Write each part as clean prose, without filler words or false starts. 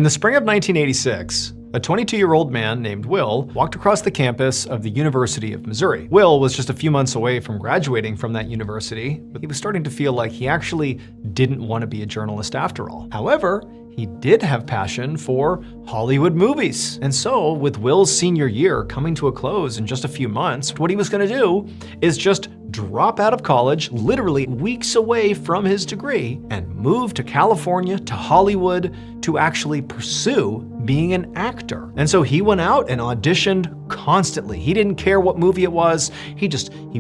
In the spring of 1986, a 22-year-old man named Will walked across the campus of the University of Missouri. Will was just a few months away from graduating from that university, but he was starting to feel like he actually didn't want to be a journalist after all. However, he did have passion for Hollywood movies. And so, with Will's senior year coming to a close in just a few months, what he was going to do is just drop out of college, literally weeks away from his degree, and move to California, to Hollywood, to actually pursue being an actor. And so he went out and auditioned constantly. He didn't care what movie it was. He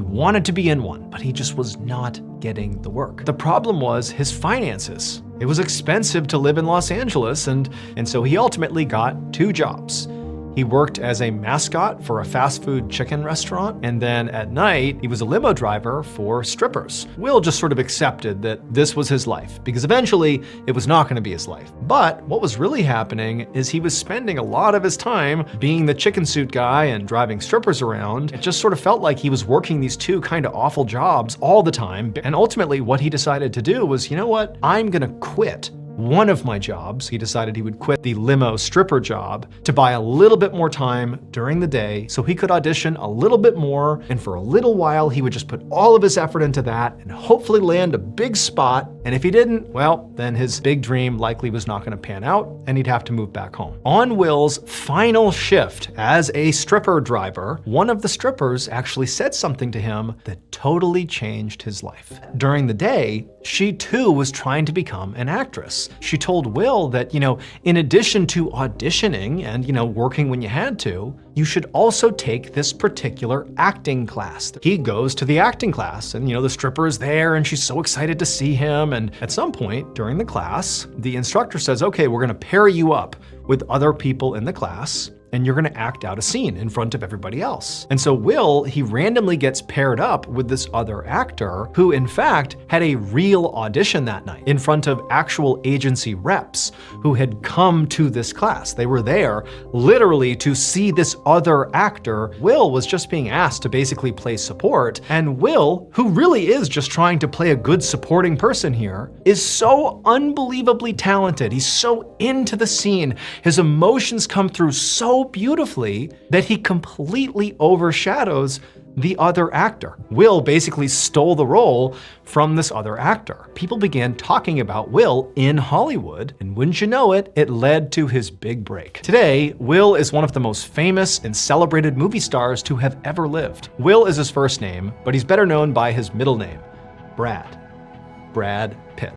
wanted to be in one, but he just was not getting the work. The problem was his finances. It was expensive to live in Los Angeles, and so he ultimately got 2 jobs. He worked as a mascot for a fast food chicken restaurant, and then at night, he was a limo driver for strippers. Will just sort of accepted that this was his life, because eventually it was not going to be his life. But what was really happening is he was spending a lot of his time being the chicken suit guy and driving strippers around. It just sort of felt like he was working these 2 kind of awful jobs all the time. And ultimately, what he decided to do was, you know what? I'm going to quit one of my jobs. He decided he would quit the limo stripper job to buy a little bit more time during the day so he could audition a little bit more, and for a little while he would just put all of his effort into that and hopefully land a big spot. And if he didn't, well, then his big dream likely was not going to pan out and he'd have to move back home. On Will's final shift as a stripper driver, one of the strippers actually said something to him that totally changed his life. During the day, she too was trying to become an actress. She told Will that, in addition to auditioning and, working when you had to, you should also take this particular acting class. He goes to the acting class and, the stripper is there and she's so excited to see him. And at some point during the class, the instructor says, okay, we're gonna pair you up with other people in the class, and you're gonna act out a scene in front of everybody else. And so Will, he randomly gets paired up with this other actor who in fact had a real audition that night in front of actual agency reps who had come to this class. They were there literally to see this other actor. Will was just being asked to basically play support, and Will, who really is just trying to play a good supporting person here, is so unbelievably talented. He's so into the scene. His emotions come through so beautifully that he completely overshadows the other actor. Will basically stole the role from this other actor. People began talking about Will in Hollywood, and wouldn't you know it, it led to his big break. Today, Will is one of the most famous and celebrated movie stars to have ever lived. Will is his first name, but he's better known by his middle name, Brad Pitt.